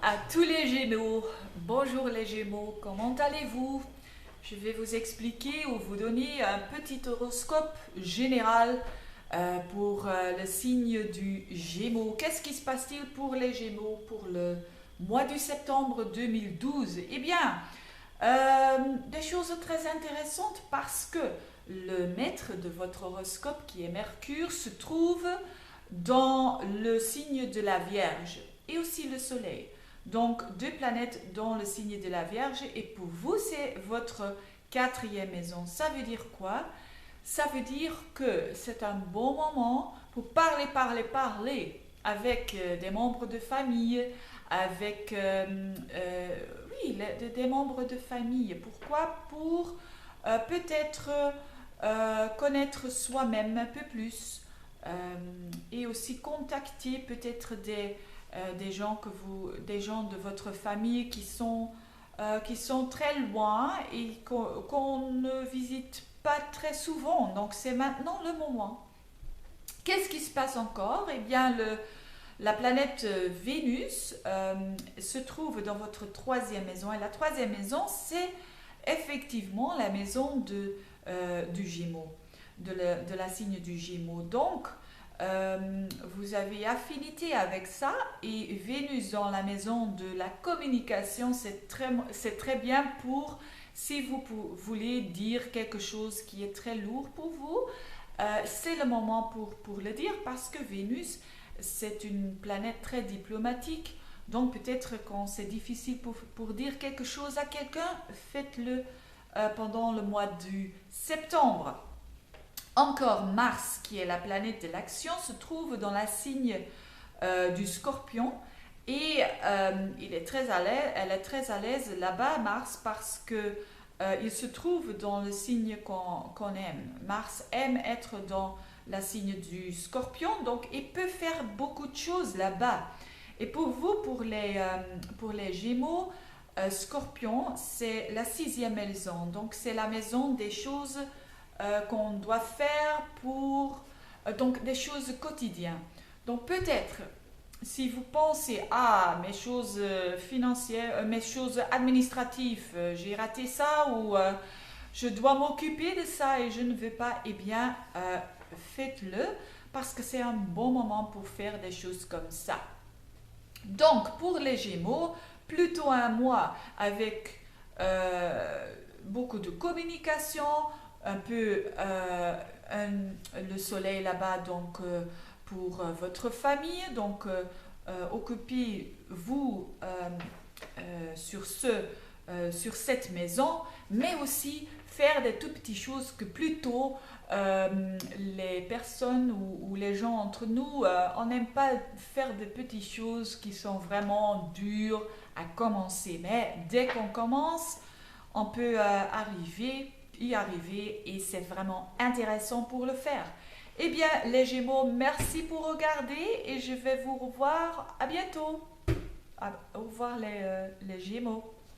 À tous les Gémeaux, bonjour les Gémeaux, comment allez-vous? Je vais vous expliquer ou vous donner un petit horoscope général pour le signe du Gémeaux. Qu'est-ce qui se passe-t-il pour les Gémeaux pour le mois de septembre 2012? Eh bien, des choses très intéressantes parce que le maître de votre horoscope, qui est Mercure, se trouve dans le signe de la Vierge et aussi le Soleil. Donc, deux planètes dans le signe de la Vierge et pour vous, c'est votre quatrième maison. Ça veut dire quoi? Ça veut dire que c'est un bon moment pour parler avec des membres de famille, avec oui, des membres de famille. Pourquoi? Pour peut-être connaître soi-même un peu plus et aussi contacter peut-être des gens des gens de votre famille qui sont très loin et qu'on ne visite pas très souvent. Donc c'est maintenant le moment. Qu'est-ce qui se passe encore? Eh bien, la planète Vénus se trouve dans votre troisième maison. Et la troisième maison, c'est effectivement la maison du Gémeaux, de la signe du Gémeaux. Donc, vous avez affinité avec ça et Vénus dans la maison de la communication, c'est très bien pour si vous voulez dire quelque chose qui est très lourd pour vous, c'est le moment pour le dire parce que Vénus, c'est une planète très diplomatique. Donc peut-être quand c'est difficile pour dire quelque chose à quelqu'un, faites-le pendant le mois de septembre. Encore Mars, qui est la planète de l'action, se trouve dans la signe du Scorpion et elle est très à l'aise là-bas, Mars, parce que il se trouve dans le signe qu'on aime. Mars aime être dans la signe du Scorpion, donc il peut faire beaucoup de choses là-bas. Et pour vous, pour les Gémeaux, Scorpion, c'est la sixième maison, donc c'est la maison des choses qu'on doit faire pour donc des choses quotidiennes. Donc peut-être si vous pensez à mes choses financières, mes choses administratives, j'ai raté ça ou je dois m'occuper de ça et je ne veux pas, eh bien faites-le parce que c'est un bon moment pour faire des choses comme ça. Donc pour les Gémeaux, plutôt un mois avec beaucoup de communication, un peu le soleil là-bas donc pour votre famille donc occupez-vous sur cette maison mais aussi faire des tout petites choses que plutôt les personnes ou les gens entre nous on n'aime pas faire des petites choses qui sont vraiment dures à commencer mais dès qu'on commence on peut y arriver et c'est vraiment intéressant pour le faire. Eh bien, les Gémeaux, merci pour regarder et je vais vous revoir à bientôt. Au revoir les Gémeaux.